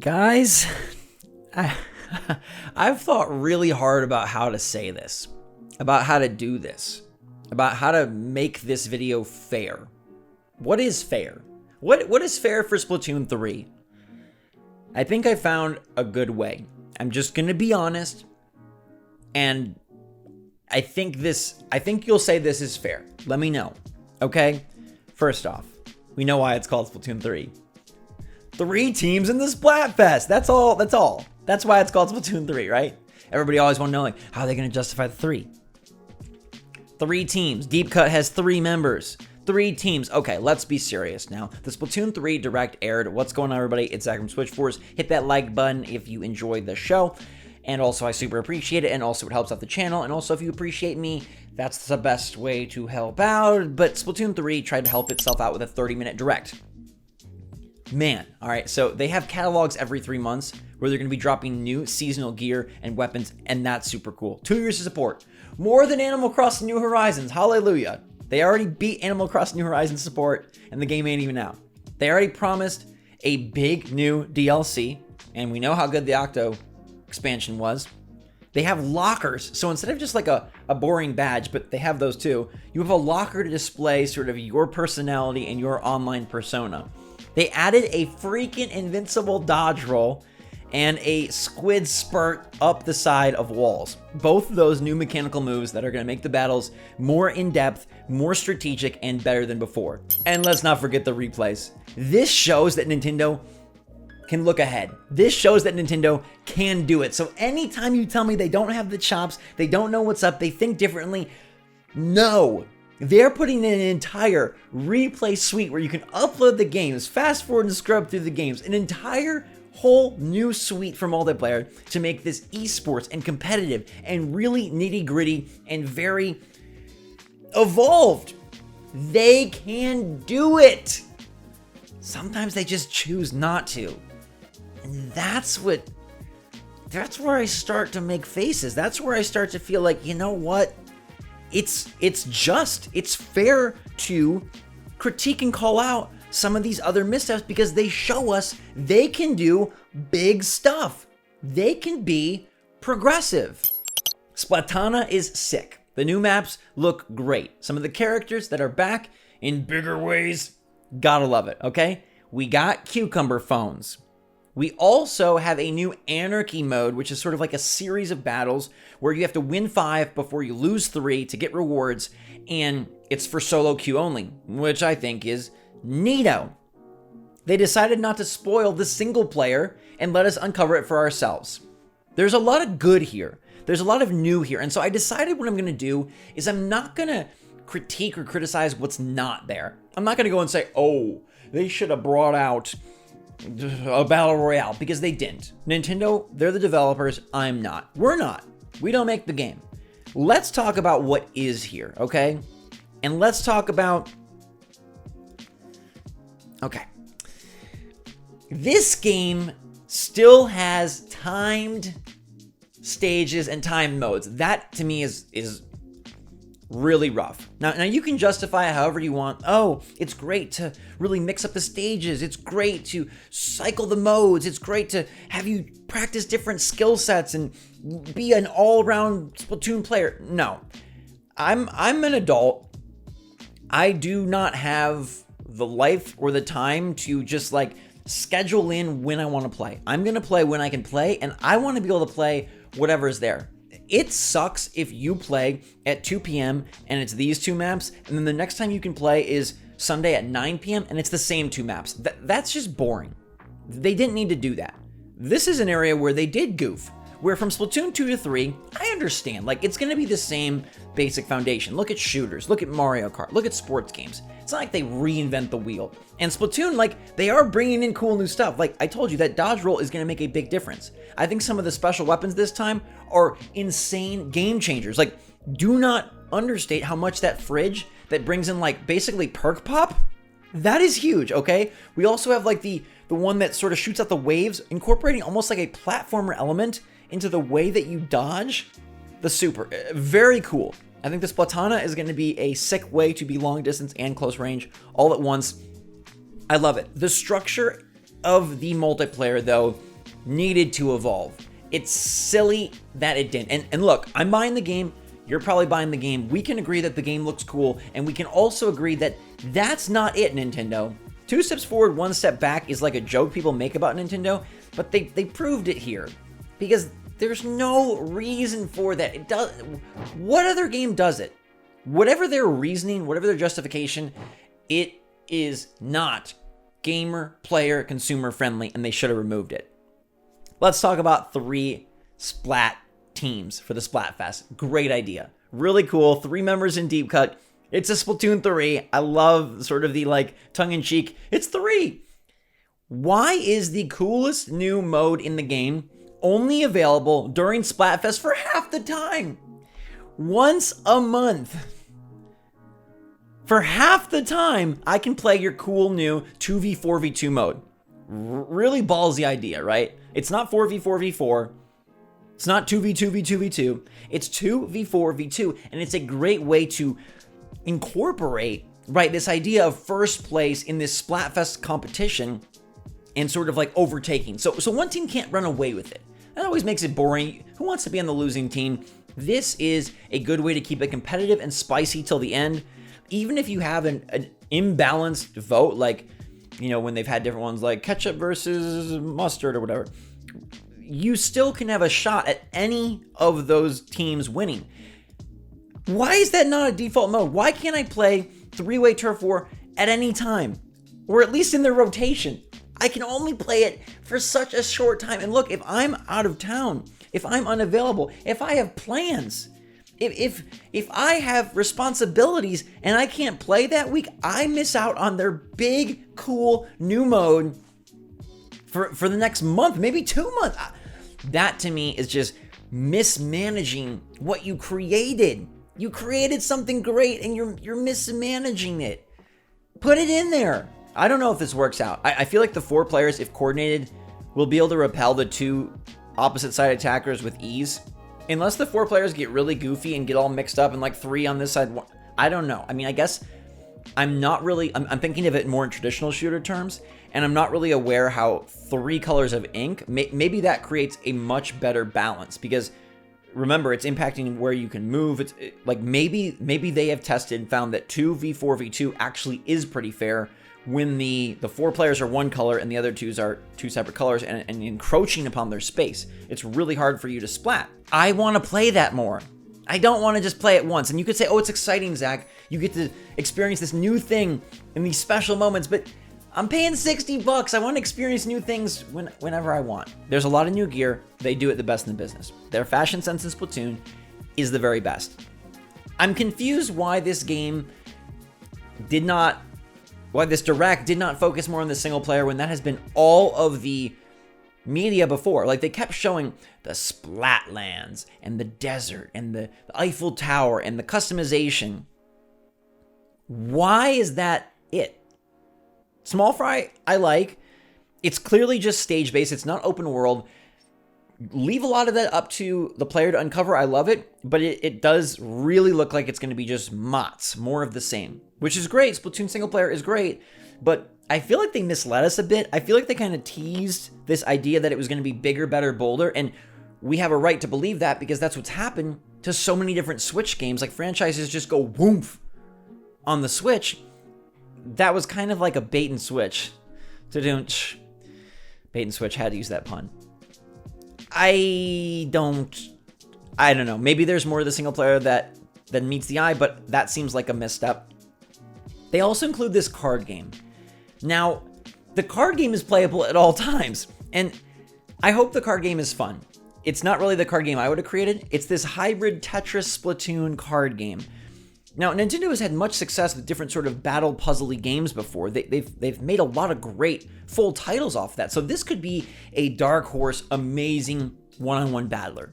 Guys, I've thought really hard about how to say this, about how to do this, about how to make this video fair. What is fair? What is fair for Splatoon 3? I think I found a good way. I'm just going to be honest, and I think you'll say this is fair. Let me know, okay? First off, we know why it's called Splatoon 3. 3 teams in the Splatfest. That's all. That's why it's called Splatoon 3, right? Everybody always want to know, like, how are they going to justify the 3? 3 teams. Deep Cut has 3 members. 3 teams. Okay, let's be serious now. The Splatoon 3 Direct aired. What's going on, everybody? It's Zach from SwitchForce. Hit that like button if you enjoyed the show. And also, I super appreciate it. And also, it helps out the channel. And also, if you appreciate me, that's the best way to help out. But Splatoon 3 tried to help itself out with a 30-minute Direct. Man, all right, so they have catalogs every 3 months where they're going to be dropping new seasonal gear and weapons, and that's super cool. 2 years of support. More than Animal Crossing New Horizons. Hallelujah. They already beat Animal Crossing New Horizons support, and the game ain't even out. They already promised a big new DLC, and we know how good the Octo expansion was. They have lockers, so instead of just like a boring badge, but they have those too, you have a locker to display sort of your personality and your online persona. They added a freaking invincible dodge roll and a squid spurt up the side of walls. Both of those new mechanical moves that are going to make the battles more in-depth, more strategic, and better than before. And let's not forget the replays. This shows that Nintendo can look ahead. This shows that Nintendo can do it. So anytime you tell me they don't have the chops, they don't know what's up, they think differently, no. They're putting in an entire replay suite where you can upload the games, fast forward and scrub through the games, an entire whole new suite for multiplayer to make this esports and competitive and really nitty gritty and very evolved. They can do it. Sometimes they just choose not to. And that's where I start to make faces. That's where I start to feel like, you know what? It's fair to critique and call out some of these other missteps because they show us they can do big stuff. They can be progressive. Splatana is sick. The new maps look great. Some of the characters that are back in bigger ways, gotta love it, okay? We got cucumber phones. We also have a new Anarchy mode, which is sort of like a series of battles where you have to win 5 before you lose 3 to get rewards, and it's for solo queue only, which I think is neato. They decided not to spoil the single player and let us uncover it for ourselves. There's a lot of good here. There's a lot of new here, and so I decided what I'm going to do is I'm not going to critique or criticize what's not there. I'm not going to go and say, oh, they should have brought out a battle royale, because they didn't. Nintendo, they're the developers. I'm not. We're not. We don't make the game. Let's talk about what is here, okay? And let's talk about... Okay. This game still has timed stages and timed modes. That, to me, is really rough. Now you can justify it however you want. Oh, it's great to really mix up the stages. It's great to cycle the modes. It's great to have you practice different skill sets and be an all-around Splatoon player. No. I'm an adult. I do not have the life or the time to just like schedule in when I want to play. I'm going to play when I can play, and I want to be able to play whatever is there. It sucks if you play at 2 p.m. and it's these 2 maps, and then the next time you can play is Sunday at 9 p.m. and it's the same 2 maps. That's just boring. They didn't need to do that. This is an area where they did goof, where from Splatoon 2 to 3, I understand, like, it's going to be the same basic foundation. Look at shooters, look at Mario Kart, look at sports games. It's not like they reinvent the wheel. And Splatoon, like, they are bringing in cool new stuff. Like, I told you, that dodge roll is going to make a big difference. I think some of the special weapons this time are insane game changers. Like, do not understate how much that fridge that brings in, like, basically perk pop, that is huge, okay? We also have, like, the one that sort of shoots out the waves, incorporating almost like a platformer element into the way that you dodge the super. Very cool. I think the Splatana is going to be a sick way to be long distance and close range all at once. I love it. The structure of the multiplayer, though, needed to evolve. It's silly that it didn't. And look, I'm buying the game. You're probably buying the game. We can agree that the game looks cool, and we can also agree that that's not it, Nintendo. 2 steps forward, 1 step back is like a joke people make about Nintendo, but they proved it here. Because there's no reason for that. It does. What other game does it? Whatever their reasoning, whatever their justification, it is not gamer, player, consumer friendly, and they should have removed it. Let's talk about 3 Splat teams for the Splatfest. Great idea. Really cool. 3 members in Deep Cut. It's a Splatoon 3. I love sort of the like tongue-in-cheek. It's 3. Why is the coolest new mode in the game only available during Splatfest for half the time? Once a month. For half the time, I can play your cool new 2v4v2 mode. Really ballsy idea, right? It's not 4v4v4. It's not 2v2v2v2. It's 2v4v2, and it's a great way to incorporate, right, this idea of first place in this Splatfest competition and sort of like overtaking. So one team can't run away with it. That always makes it boring. Who wants to be on the losing team? This is a good way to keep it competitive and spicy till the end. Even if you have an imbalanced vote, like, you know, when they've had different ones like ketchup versus mustard or whatever, you still can have a shot at any of those teams winning. Why is that not a default mode? Why can't I play 3-way turf war at any time? Or at least in their rotation? I can only play it for such a short time. And look, if I'm out of town, if I'm unavailable, if I have plans, if I have responsibilities and I can't play that week, I miss out on their big, cool new mode for the next month, maybe 2 months. That to me is just mismanaging what you created. You created something great and you're mismanaging it. Put it in there. I don't know if this works out. I feel like the 4 players, if coordinated, will be able to repel the 2 opposite side attackers with ease. Unless the 4 players get really goofy and get all mixed up and like 3 on this side. I don't know. I mean, I guess I'm not really, I'm thinking of it more in traditional shooter terms, and I'm not really aware how 3 colors of ink, maybe that creates a much better balance, because remember, it's impacting where you can move. It's like maybe they have tested and found that 2v4v2 actually is pretty fair when the 4 players are 1 color and the other 2s are 2 separate colors and encroaching upon their space. It's really hard for you to splat. I want to play that more. I don't want to just play it once. And you could say, oh, it's exciting, Zach. You get to experience this new thing in these special moments, but I'm paying $60. I want to experience new things whenever I want. There's a lot of new gear. They do it the best in the business. Their fashion sense in Splatoon is the very best. I'm confused why this Direct did not focus more on the single player when that has been all of the media before. Like, they kept showing the Splatlands and the desert and the Eiffel Tower and the customization. Why is that it? Small Frye, I like. It's clearly just stage-based. It's not open world. Leave a lot of that up to the player to uncover. I love it, but it does really look like it's going to be just mods, more of the same, which is great. Splatoon single player is great, but I feel like they misled us a bit. I feel like they kind of teased this idea that it was going to be bigger, better, bolder, and we have a right to believe that because that's what's happened to so many different Switch games. Like, franchises just go woof on the Switch. That was kind of like a bait and switch. Bait and switch, had to use that pun. I don't know. Maybe there's more to the single player that meets the eye, but that seems like a misstep. They also include this card game. Now, the card game is playable at all times, and I hope the card game is fun. It's not really the card game I would have created. It's this hybrid Tetris Splatoon card game. Now, Nintendo has had much success with different sort of battle puzzly games before. They've made a lot of great full titles off that. So this could be a dark horse, amazing one-on-one battler.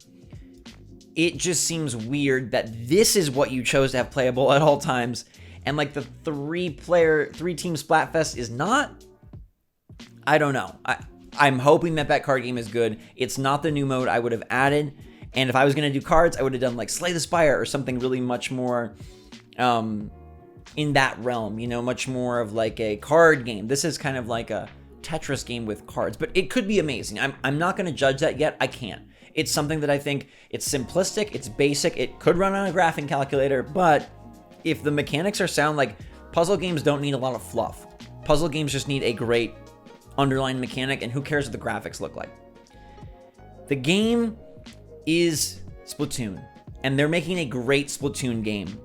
It just seems weird that this is what you chose to have playable at all times, and like the 3-team Splatfest is not. I don't know. I'm hoping that card game is good. It's not the new mode I would have added, and if I was going to do cards, I would have done like Slay the Spire or something really much more in that realm, you know, much more of like a card game. This is kind of like a Tetris game with cards, but it could be amazing. I'm not going to judge that yet. I can't. It's something that I think it's simplistic, it's basic, it could run on a graphing calculator, but if the mechanics are sound, like, puzzle games don't need a lot of fluff. Puzzle games just need a great underlying mechanic, and who cares what the graphics look like? The game is Splatoon, and they're making a great Splatoon game.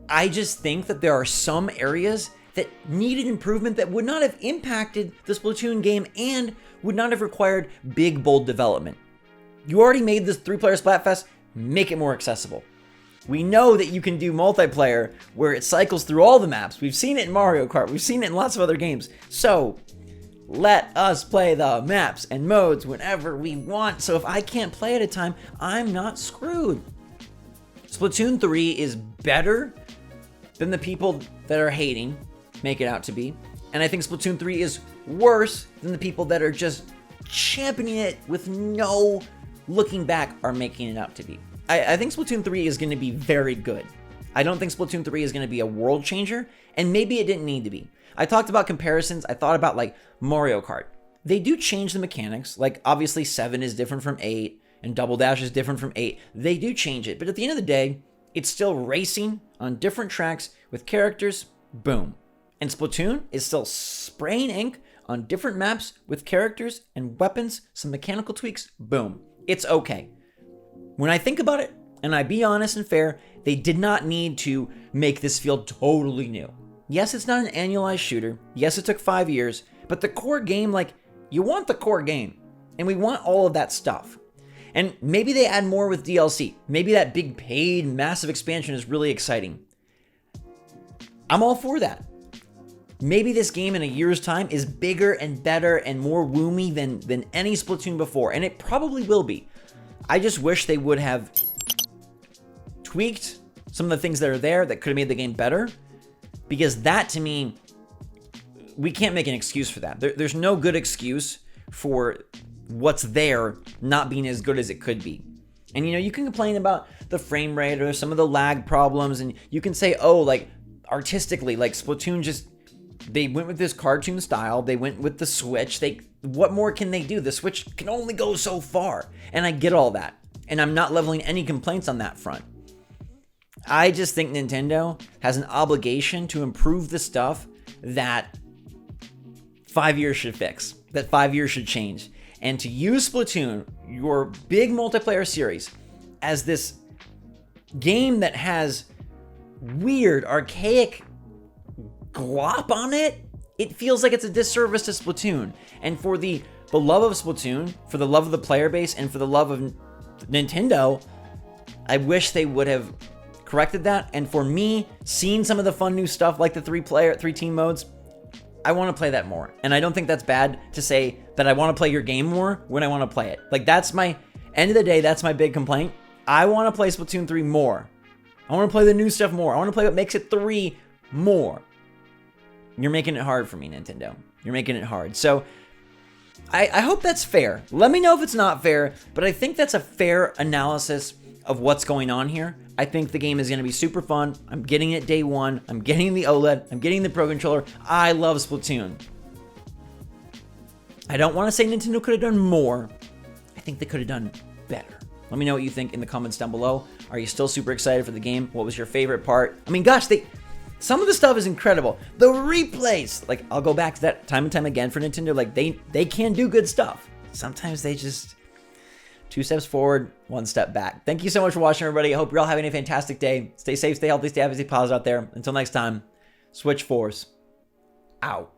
I just think that there are some areas that needed improvement that would not have impacted the Splatoon game and would not have required big, bold development. You already made this 3-player Splatfest, make it more accessible. We know that you can do multiplayer where it cycles through all the maps. We've seen it in Mario Kart. We've seen it in lots of other games. So let us play the maps and modes whenever we want. So if I can't play at a time, I'm not screwed. Splatoon 3 is better than the people that are hating make it out to be. And I think Splatoon 3 is worse than the people that are just championing it with no looking back are making it out to be. I think Splatoon 3 is going to be very good. I don't think Splatoon 3 is going to be a world changer, and maybe it didn't need to be. I talked about comparisons. I thought about, like, Mario Kart. They do change the mechanics. Like, obviously 7 is different from 8, and Double Dash is different from 8. They do change it, but at the end of the day, it's still racing on different tracks with characters, boom. And Splatoon is still spraying ink on different maps with characters and weapons, some mechanical tweaks, boom. It's okay. When I think about it, and I be honest and fair, they did not need to make this feel totally new. Yes, it's not an annualized shooter. Yes, it took 5 years, but the core game, like, you want the core game, and we want all of that stuff. And maybe they add more with DLC. Maybe that big paid massive expansion is really exciting. I'm all for that. Maybe this game in a year's time is bigger and better and more woomy than any Splatoon before, and it probably will be. I just wish they would have tweaked some of the things that are there that could have made the game better, because that, to me, we can't make an excuse for that. There's no good excuse for what's there not being as good as it could be. And, you can complain about the frame rate or some of the lag problems, and you can say, oh, like, artistically, like, Splatoon just, they went with this cartoon style, they went with the Switch, what more can they do? The Switch can only go so far, and I get all that, and I'm not leveling any complaints on that front. I just think Nintendo has an obligation to improve the stuff that 5 years should fix, that 5 years should change, and to use Splatoon, your big multiplayer series, as this game that has weird, archaic glop on it, it feels like it's a disservice to Splatoon. And for the love of Splatoon, for the love of the player base, and for the love of Nintendo, I wish they would have corrected that. And for me, seeing some of the fun new stuff like the 3-team modes, I want to play that more. And I don't think that's bad to say that I want to play your game more when I want to play it. Like, that's my, end of the day, that's my big complaint. I want to play Splatoon 3 more. I want to play the new stuff more. I want to play what makes it 3 more. You're making it hard for me, Nintendo. You're making it hard. So I hope that's fair. Let me know if it's not fair, but I think that's a fair analysis of what's going on here. I think the game is going to be super fun. I'm getting it day one. I'm getting the OLED. I'm getting the Pro Controller. I love Splatoon. I don't want to say Nintendo could have done more. I think they could have done better. Let me know what you think in the comments down below. Are you still super excited for the game? What was your favorite part? I mean, gosh, some of the stuff is incredible. The replays, like, I'll go back to that time and time again for Nintendo. Like, they can do good stuff. Sometimes they just 2 steps forward, 1 step back. Thank you so much for watching, everybody. I hope you're all having a fantastic day. Stay safe, stay healthy, stay happy, stay positive out there. Until next time, SwitchForce out.